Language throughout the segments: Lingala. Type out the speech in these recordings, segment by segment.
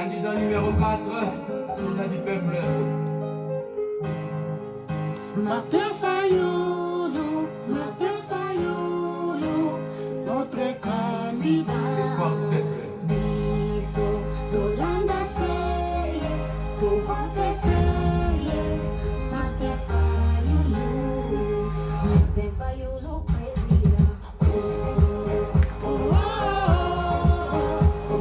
Candidat numéro 4, soldat du peuple. Martin Fayoulou, notre candidat. Espoir du peuple. Biso, Tolanda Seye, Tovote Seye, Martin Fayoulou, président. Oh, oh, oh,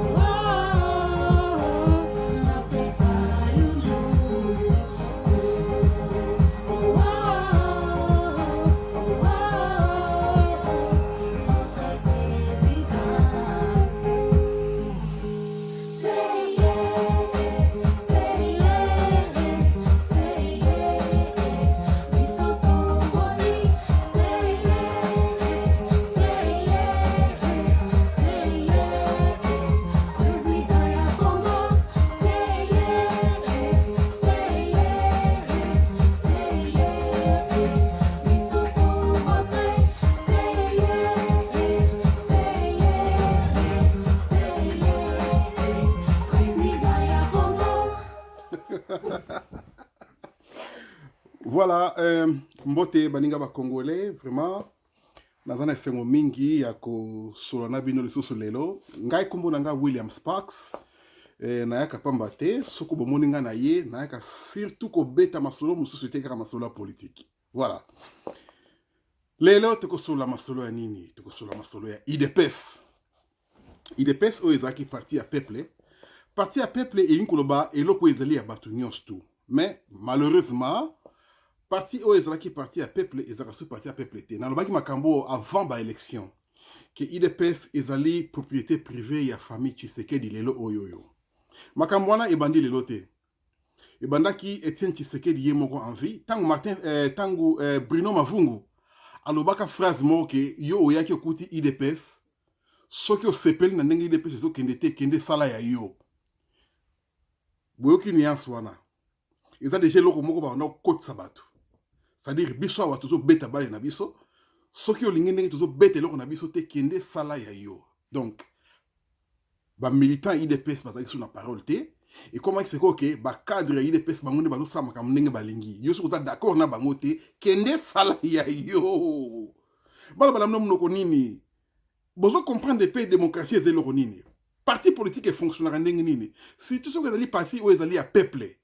oh, Martin Fayoulou. Voilà, mbote baninga ba congolais vraiment nazana esengo mingi ya kosolana bino lisusu lelo ngai kombo na nga William Sparks nayaka pamba te soko bomoni nga na ye nayaka surtout kobeta masolo mosusu te kaka masolo ya politique. Voilà, lelo tokosola masolo ya nini? Tokosola masolo ya UDPS. UDPS oyo ezalaki parti ya peuple. Parti ya peuple eyingi koloba eloko ezali ya bato nyonso tu, mais malheureusement parti oyo ezalaki parti ya peuple ezalaka su parti ya peuple te. Nalobaki makambo avant ba élection que UDPS ezali propriété privée ya famille Tshisekedi lelo oyoyo. Makambo wana ebandi lelo te. Ebandaki Etienne Tshisekedi ye moko en vie. Tangu Bruno Mavungu alobaka phrase moko ke yo oyaki okuti UDPS soki osepeli na ndenge UDPS ezokende te kende sala ya yo. Boyoki nuance wana. Eza déjà eloko moko banda kokotisa bato. C'est-à-dire biso awa tozo beta bale na biso soki olingi ndenge tozo beta eloko na biso te kende sala ya yo. Donc ba militant UDPS bazaki sur na parole te et comment c'est que ba cadre UDPS bango nde bazo sala makambo ndenge balingi yo soki oza d'accord na bango te kende sala ya yo. Bala bala mnoko nini bozo comprendre pe démocratie ezelo nini parti politique et fonctionnaire ndenge nini si tout ce que ezali parti ou ezali ya peuple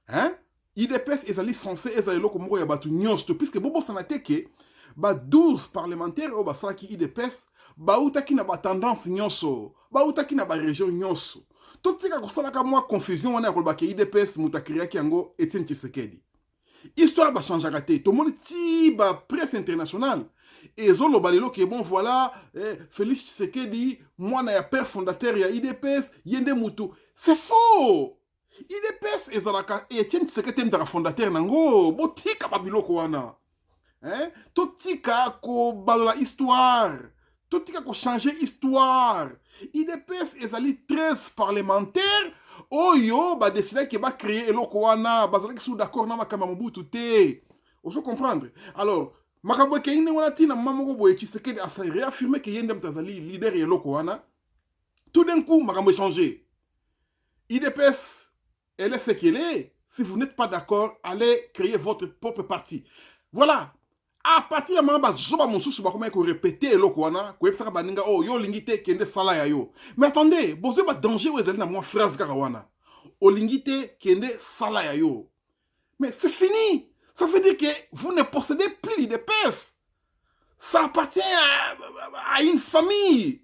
hein. UDPS ezali censé ezali loko moko ya batu nyonso puisque bobo sanateke ba 12 parlementaires o basalaki UDPS ba utaki na ba tendance nyonso ba utaki na ba région nyonso totika kosalaka mwa confusion wana ya kolobaka UDPS mutakiriaki yango Etienne Tshisekedi histoire ba changeaka te to moni ti ba presse internationale ezoloba lelo ke bon voilà Félix Tshisekedi mwana ya père fondateur ya UDPS yende mutu. C'est faux. UDPS ezalaka Etienne Tshisekedi mtaka fondateur nango botika babiloko wana totika ko balola histoire totika ko changer histoire. UDPS ezali 13 parlementaires oyo ba décider ke ba créer eloko wana bazalaki sous d'accord na makamba Mobutu te. On se comprendre. Alors makambo ke ine wana tina mamoko boye Tshisekedi a réaffirmé que yende mtazali leader eloko wana. Tout d'un coup makambo changé. UDPS elle est ce qu'elle est. Si vous n'êtes pas d'accord, allez créer votre propre parti. Voilà. À partir de maintenant, je vais répéter le kwana, oh yo lingite kende sala ya yo. Mais attendez, bozo ba danger ou ezali na moi phrase karawana. O lingite kende sala ya yo. Mais c'est fini. Ça veut dire que vous ne possédez plus l'UDPS. Ça appartient à une famille.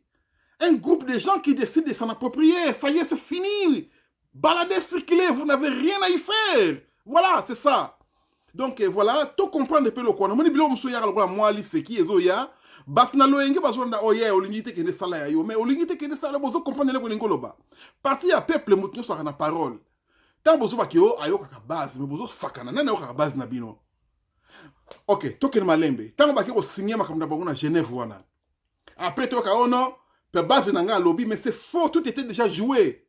Un groupe de gens qui décident de s'en approprier. Ça y est, c'est fini. Balader, circuler, vous n'avez rien à y faire. Voilà, c'est ça. Donc voilà, tout comprendre peu le quoi. Moni bilo muso ya lokola mwali seki ezo ya. Batna loenge bazonda oye olingite kende sala ya yo. Mais olingite kende sala bozo comprendre le bolingo loba. Parti ya peuple mutnyo so na parole. Tant bozo bakio ayo kaka base, mais bozo sakana nana yo kaka base na bino. OK, token malembe. Tant bakio signer makamda bango na Genève wana. Après to ka ono, pe base na nga lobby, mais c'est faux, tout était déjà joué.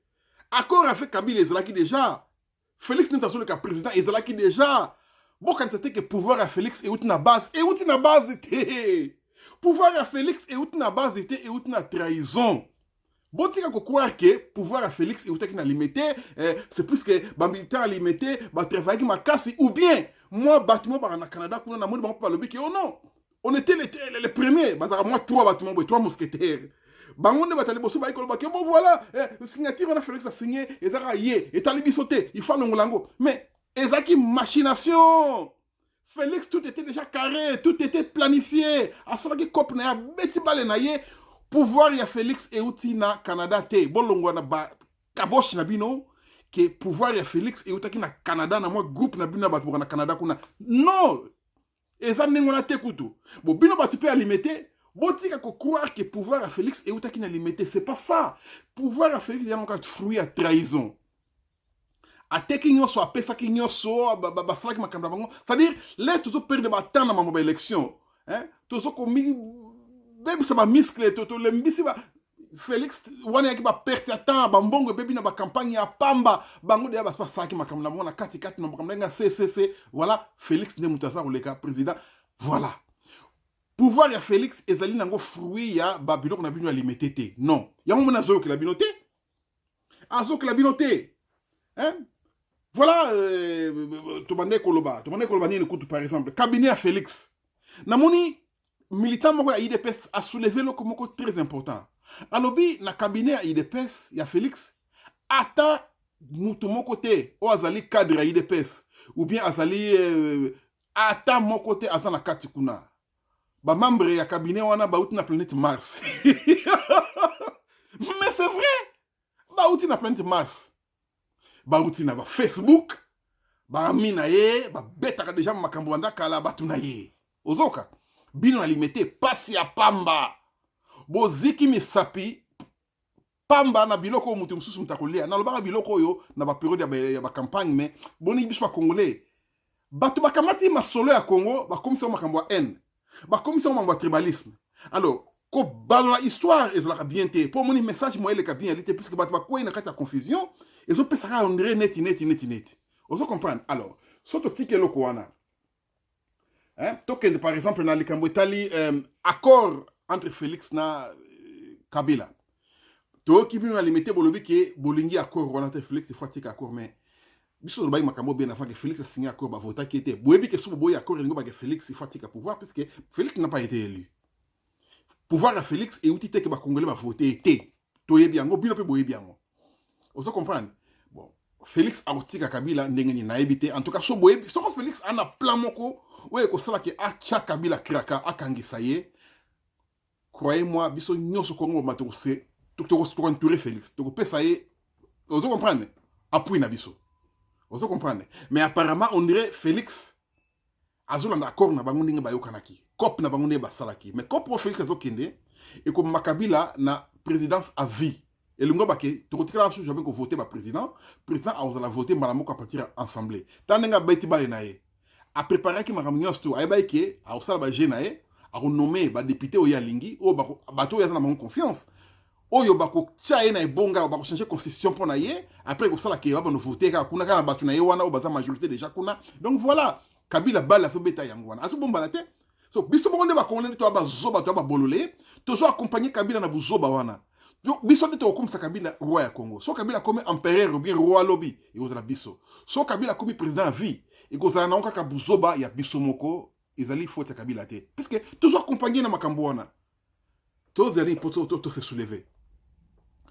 Accord avec Kabila ezalaki déjà. Félix Ntazo le président ezalaki déjà. Bon quand c'était que pouvoir à Félix et outi na base était. Pouvoir à Félix et outi na base était et outi na trahison. botika ko croire que pouvoir à Félix et utaki na limité, c'est plus que ba militaire limité, ba travailler ma casse ou bien moi bâtiment par na Canada kuna na moni ba pas lobby que oh non, on était les premiers, bah moi trois bâtiments, trois mousquetaires. Bango ne batali bosso ba ikolo ba que bon voilà, signature on a Félix a signé et ça yé et talibi sauté, il faut l'ongolango. Mais ezaki machination. Félix tout était déjà carré, tout était planifié. À ce que cop na ya beti balé na yé. Pouvoir ya Félix et outi na Canada te bolongo na ba kabosh na bino que pouvoir ya Félix et outi na Canada na moi groupe na bino ba na Canada kuna non eza nengona te kutu bo bino ba tu peux alimenter botika ko croire que pouvoir ya Félix et outi na limiter c'est pas ça pouvoir ya Félix ya monka fruit à trahison ateki nyoso apesa ki nyoso ba salaki makamba bango c'est-à-dire les tous perdre ba temps na ma élection hein tous komi même ça va muscler tout le mbisi ba Félix wana yaki ba perte ya temps ba mbongo bebi na ba campagne ya pamba bango de ba ça ki makamna na kati na makamna nga CCC voilà Félix ne mutaza koleka président voilà pouvoir ya Félix ezali nango fruit ya ba biloko na bino ya limité non ya mo na zo que la binoté azo que la binoté hein voilà tobande koloba ni kutu par exemple cabinet à Félix namoni militant moko ya IDPS a soulevé le moko très important. Alobi na cabinet ya IDPS ya Félix ata mutu moko te o azali cadre ya IDPS ou bien azali ata moko te azana kati kuna. Ba membre ya cabinet wana ba uti na planète Mars. Mais c'est vrai. Ba uti na planète Mars. Ba uti na ba Facebook, ba amina ye, ba beta déjà makambo wanda kala batuna ye. Ozoka bino na limité pasi ya pamba boziki misapi pamba na biloko mutu mususu mutakolia na lobaka biloko yo na ba période ya ba campagne mais boni biso ba congolais batu bakamati masolo ya Congo ba komisa makambo ya haine ba komisa makambo ya tribalisme alors ko balola histoire ezalaka bien te pour moni message mo eleka bien elite puisque batu bakoyi na kati ya confusion ezo pesaka ondre net ozo comprendre alors soto tikelo ko wana hein? Token, par exemple, dans le Itali, accord entre Félix et Kabila. To qui vient à limiter bolobi que bolingi accord entre Félix et Fatik accord mais biso ba makambo bien avant que Félix a signé accord ba vota qui était boyebi que sous boy accord ngo ba que Félix et Fatik à pouvoir puisque Félix n'a pas été élu. Pouvoir à Félix et outil que ba congolais ba voter était. To yebi ngo bino pe boyebi ngo. Vous comprenez? Bon, Félix a outika Kabila ndenge ni na ebité en tout cas so boyebi so Félix a un plan moko ouais, comme ça, que Kabila kraka, akangisa ye. Croyez-moi, biso nyoso kongo mato se, tout entourer Félix. Donc, ça y est, vous comprenez? Appui na biso. Vous comprenez? Mais apparemment, on dirait Félix, azola d'accord na bango ndenge bayo kanaki. Cop na bango ndenge basalaki. Mais cop pour Félix azokende, et comme Makabila na présidence à vie. Et le ngobake, tu retires la chose, j'avais que voter par président a osé la voter, malamoko à partir assemblée. Tant nga baiti bale na ye. A préparer qui m'a ramené tout a baïké a osala ba genae a renommé ba député o ya lingi o ba bato ya na mon confiance o yo ba ko tchae na bonga ba ko changer constitution pour na ye après ko sala ke ba no voter ka kuna kana bato na ye wana o baza majorité déjà kuna donc voilà Kabila bala so beta yango wana aso bomba la te so biso mo nde ba ko to ba zoba to ba bololé to so accompagner Kabila na buzoba wana donc biso nde to comme ça Kabila roi ya Congo so Kabila comme empereur ou bien roi lobby et aux la biso so Kabila comme président à vie et que ça n'a aucun cas buzoba ya bisomoko ezali faute ya Kabila te puisque toujours accompagné na makambo wana tous ali poto to se soulever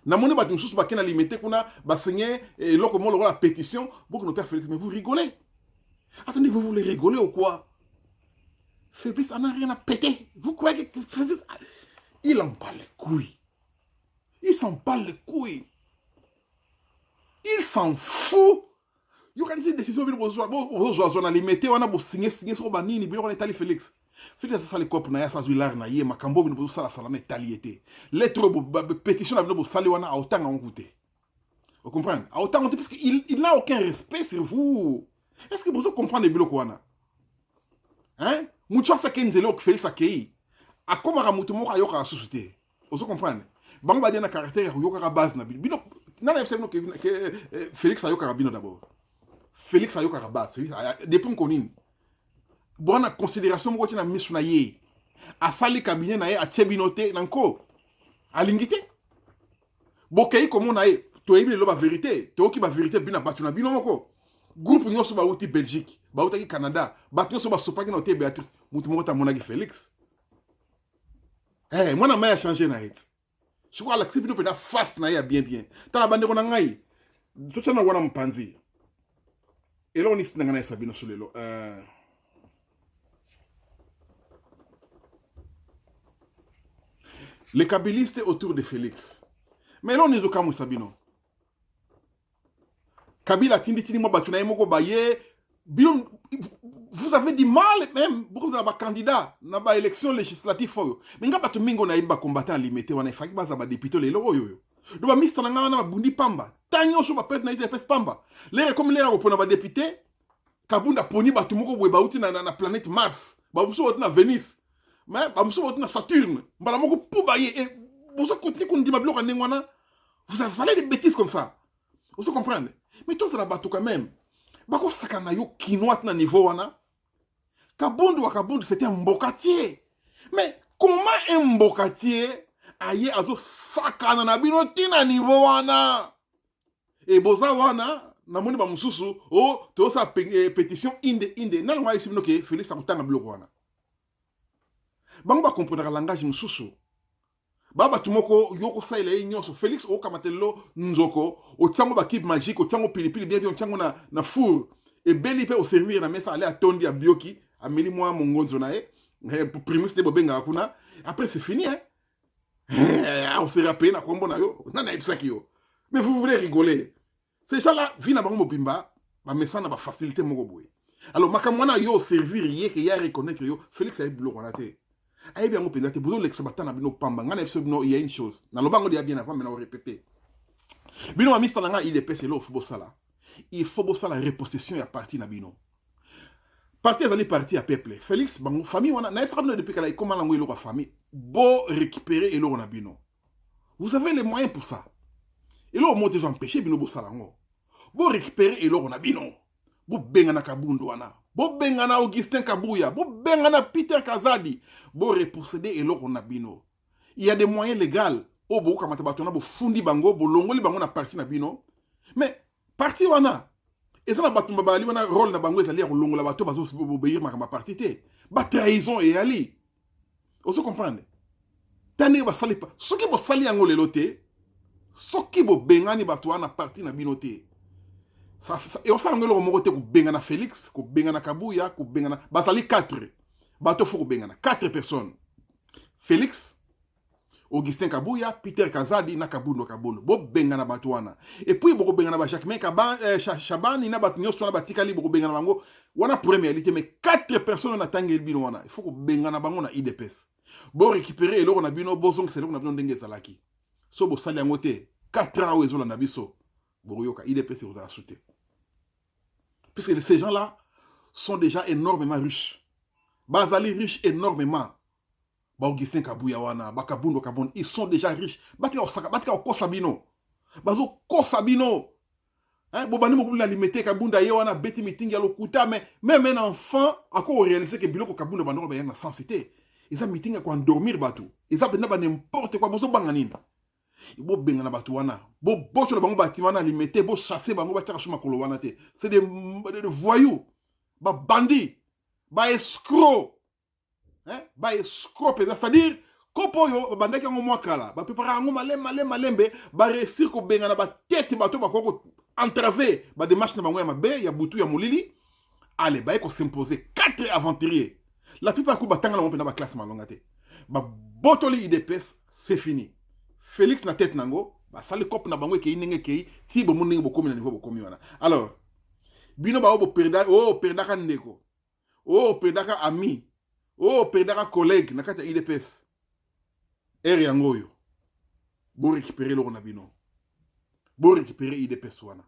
na moni ba mususu ba kena limité kuna ba signer et loko mo la pétition pour que nos pères Félix mais vous rigolez attendez vous voulez rigoler ou quoi Félix en a rien à péter vous croyez que Félix il en parle les couilles il s'en parle les couilles il s'en fout. Yo quand une décision bien on a limité on a beau signer sur banini bien on est allé Félix Félix ça les cop na ya ça zuilar na ye makambo bien ça la na italiété lettre pétition la bien sali wana autant en goûter vous comprenez autant parce qu'il n'a aucun respect sur vous est-ce que vous comprenez bien quoi na hein mucho ça kenzelo Félix akei akoma ramutu moko ayoka société vous comprenez bango ba dia na caractère yoka base na bino na na fseno que Félix ayoka rabino d'abord Félix ayoka rabas depuis konini bona considération moko tina misu na ye asali cabinet na ye a tchebinote nanko alingité bokei komona ye toyebi lelo vérité toyoki vérité bino bato na bino moko groupe nyonso bauti Belgique bautaki Canada bato nyonso basopaki na hotel Béatrice mutu moko tamonaki Félix mwana mai a changé na ye siko alakisi bino mpenza face na ye ya bien tala bandeko na ngai totyana wana mopanzi eloko nisi na ngai na yesa bino so lelo les kabylistes autour de Félix mais eloko nizokamwisa bino Kabila tindi mo bato na ye moko baye bino vous avez du mal même beaucoup de candidats na ba élection législative oyo mais nga bato mingo na yeba combattant limité wana ifaki baza ba député lelo oyo do ba mista na nga na bundi pamba tanyo so ba pète na ite pes pamba lere comme lere opona ba député kabunda poni bato moko boye bauti na planète Mars ba muso na Venus mais ba muso na Saturne mbala moko pou baye et vous continuez qu'on dit ma bloc en ngwana vous avez fallu des bêtises comme ça vous comprenez mais tous la bato quand même bako sakana yo kinoat na niveau wana Kabundu wa Kabundu c'était un mbokatier mais comment un mbokatier aye azo sakana na bino tina niveau wana et boza wana na moni ba mususu to sa pétition inde na ngwa isibino ke Félix akutanga biloko wana bango ba comprendre langage mususu baba tumoko yoko saila ye nyonso Félix okamatelo nzoko otango ba kib magique otango pilipili bien otango na four et beli pe au servir na mesa aller atondi a bioki ameli moi mongonzo na e pour primus de bobenga kuna après c'est fini on se rappelle na kombo na yo na ipsaki yo mais vous voulez rigoler ces gens là vina bango mobimba ba mesa na ba facilité moko boye alors makamwana yo servir ye que ya reconnaître yo Félix a bloko na te aïe bien mpenza te bozo l'exabata na bino pamba ngana episode no il y a une chose na lobango dia bien avant mais on répéter bino ma mista nga il est pèse lo football sala il faut bossa la repossession ya parti na bino parti azali parti à peuple Félix bango famille wana na episode no depuis kala comment lango elo ka famille bo récupérer elo na bino vous avez les moyens pour ça elo mo te empêcher bino bossa lango bo récupérer elo na bino bo benga na Kabundu wana bo benga na Augustin Kabuya bo benga na Peter Kazadi bo reposséder eloko na bino il y a des moyens légaux o bo kamata batona bo fundi bango bo longoli bango na parti na bino mais parti wana ezana batumba bali wana rôle na bango ezali ya kolongola bato bazo bo beir makamba parti te ba trahison et ali oso comprendre tane ba sali pa soki bo sali yango lelo te soki bo bengani bato wana parti na bino te et on s'en ngelo moko te ko bengana Félix ko bengana Kabuya ko bengana basali 4 bato foko bengana 4 personnes Félix Augustin Kabuya Peter Kazadi na Kabundu bo bengana bato wana et puis boko bengana ba Jacques Shabani na bato nyonso na batikali boko bengana bango wana premier réalité mais 4 personnes na tangel bino wana il faut ko bengana bango na IDPS bo récupérer eloko na bino bozong c'est eloko na bino ndenge zalaki so bo sali yango te 4 ans ezola na biso boroyoka IDPS vous a sauté. Puisque ces gens-là sont déjà énormément riches. Bazali riche énormément. Augustin Kabuya wana, Kabundu Kabundu, ils sont déjà riches. Batika Osaka, Batika Okosabino. Bazo Kosabino. Hein, Bobani mo la limité Kabunda wana beti meeting ya lokuta mais même un enfant a quoi réaliser que biloko Kabunda bandoro ba yana sensité. Ils ont meeting à quoi dormir batou. Ils ont pas n'importe quoi bozo banganina. Bo benga na bato wana bo bocho na bango batima na limité bo chasser bango bataka chuma kolo wana te c'est des voyous ba bandits ba escrocs ba escrocs c'est-à-dire kopo yo bandaki ngo mwakala ba préparer ngo malembe ba réussir ko benga na ba tête bato ba ko entraver ba démarche na bango ya mabe ya butu ya molili allez ba ko s'imposer 4 aventuriers la plupart ko batanga na mpena ba classe malonga te ba botoli IDPS c'est fini Félix na tête nango ba sali cop na bango ke inenge ke ti bo munenge bo komi na niveau bo komi wana alors bino ba bo perda perdaka ndeko perdaka ami perdaka collègue na kata IDPS yango yo bo récupérer lo na bino bo récupérer IDPS wana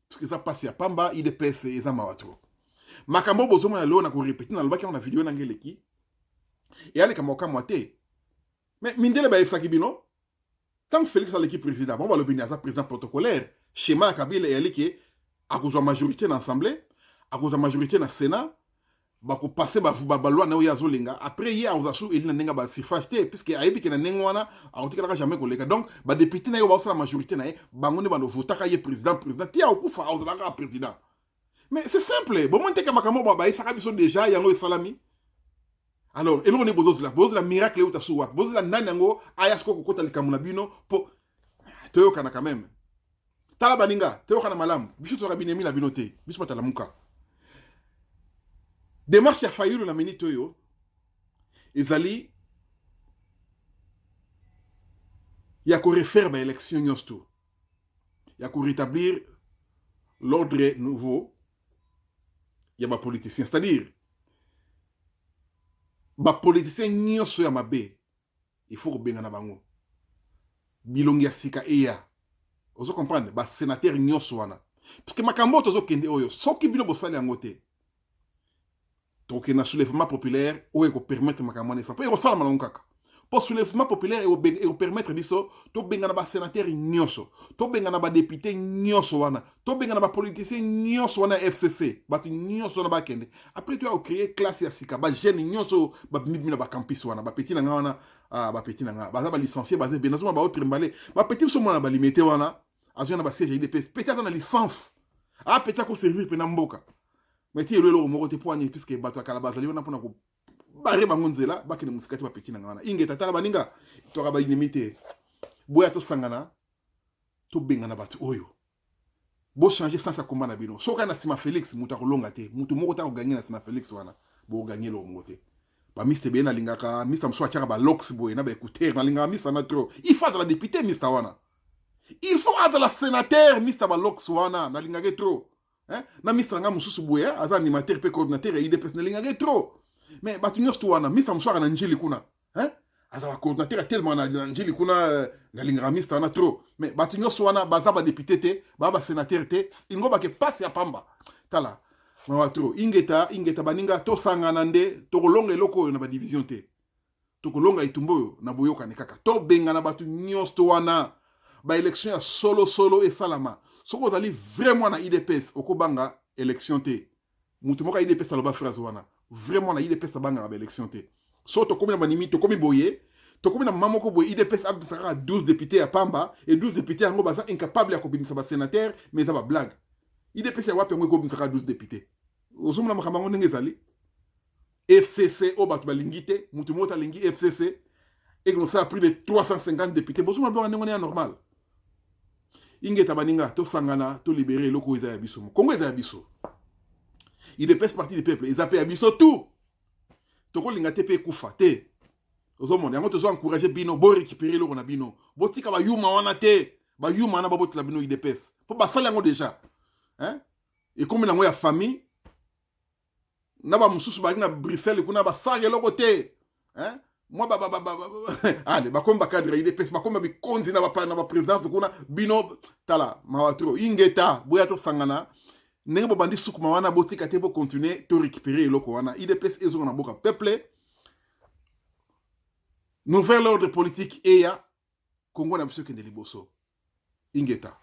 parce que ça passe ya pamba IDPS eza mawatro makambo bozo mona lo na ko répéter na lobaki na vidéo na ngeleki et ale kamoka moite mais mindele ba efsaki bino. Tant que Félix a l'équipe président, on va le bénir à président protocolaire. Schéma Kabila et Alike, à cause de la majorité dans l'Assemblée, à cause de la majorité dans le Sénat, bako passer ba loi na oya zolenga après hier ozasu elina nenga ba suffrage te puisque ayebi ke na nenga wana akotikala jamais koleka donc ba député na yo ba la majorité na ye bango ne ba no votaka ye président ti akufa ozalaka président mais c'est simple bon monte ka makambo ba isaka biso déjà yango esalami alors eloko ne bozozela miracle uta suwa bozela nani yango ayasko kokota likamuna bino po toyo kana quand même tala baninga toyo kana malamu biso to kabinemi la bino te biso patala muka démarche ya fayulu na minute oyo ezali ya ko refaire ba élection nyonso ya ko rétablir l'ordre nouveau ya ba politicien c'est-à-dire ba politicien nyonso ya mabe il faut ko benga na bango bilongi ya sika eya ozo comprendre ba sénateur nyonso wana parce que makambo tozo kende oyo soki bino bosali yango te donc na soulèvement populaire ou eko permettre makambo na ça peut resala malongo kaka pour soulèvement populaire et permettre biso to benga na ba sénateur nyonso to benga na ba député nyonso wana to benga na ba politicien nyonso wana FCC batu nyonso na ba kende après tu as créé classe ya sika ba jeune nyonso ba mimi na ba campus wana ba petit na nga wana ba petit na nga ba ba licencié ba benazo ba autre mbalé ba petit so mwana ba limité wana azo na ba siège IDPS peut-être na licence peut-être ko servir pe na mboka mais ti elelo moko te poani puisque bato akala bazali wana pona ko bare bango nzela bakene musikati ba petit na nga wana ingeta tala baninga to ba inimité boya to sangana to benga na bato oyo bo changer sans sa combat na bino soka na sima Félix muta ko longa te mutu moko ta ko gagner na sima Félix wana bo gagner lo mote ba Mr be na lingaka Mr mso achaka ba lox boy na ba écouter na lingaka Mr na trop il faut la député Mr wana il faut la sénateur Mr ba lox wana na lingaka trop hein na Mr nga mususu boy aza animateur pe coordinateur et IDPS na lingaka trop mais batu nyonso wana Mr mso na njili kuna hein azala coordinateur tellement na njili kuna na lingramiste na trop mais batu nyonso wana baza ba député te ba sénateur te ingo ba ke passe ya pamba tala ma trop ingeta baninga to sangana nde to kolonga eloko na ba division te to kolonga itumbo na boyoka ne kaka to benga na batu nyonso wana ba élection ya solo et salama soko zali vraiment na IDPS okobanga élection te mutu moka IDPS aloba phrase wana vraiment na IDPS banga ba élection te so to komi na banimi to komi boye to komi na mamoko boye IDPS abisaka 12 députés à Pamba et 12 députés yango baza incapable ya kobimisa ba sénateur mais ça ba blague IDPS ya wapi yango kobimisa 12 députés ozomona makamba ngo ndenge ezali FCC o bato balingi te mutu mota lingi FCC et qu'on a plus de 350 députés bozomona banga ndenge ya normal ingeta baninga to sangana to libérer loko eza ya biso Congo eza ya biso IDPS parti du peuple eza pe ya biso tout toko linga te pe kufa te ozomona yango tozo encourager bino bo récupérer loko na bino botika ba yuma wana te ba yuma na babotela bino IDPS po basala yango déjà hein et comme nango ya famille na ba mususu ba na Bruxelles kuna ba sage loko te hein moi allez ba komba cadre IDPS ba komba bikonzi na ba présidence kuna bino tala mawatro ingeta boya to sangana ndenge bo bandi sukuma wana botika te bo continuer to récupérer eloko wana IDPS ezo na boka peuple nouvel ordre politique eya Congo na biso kende liboso ingeta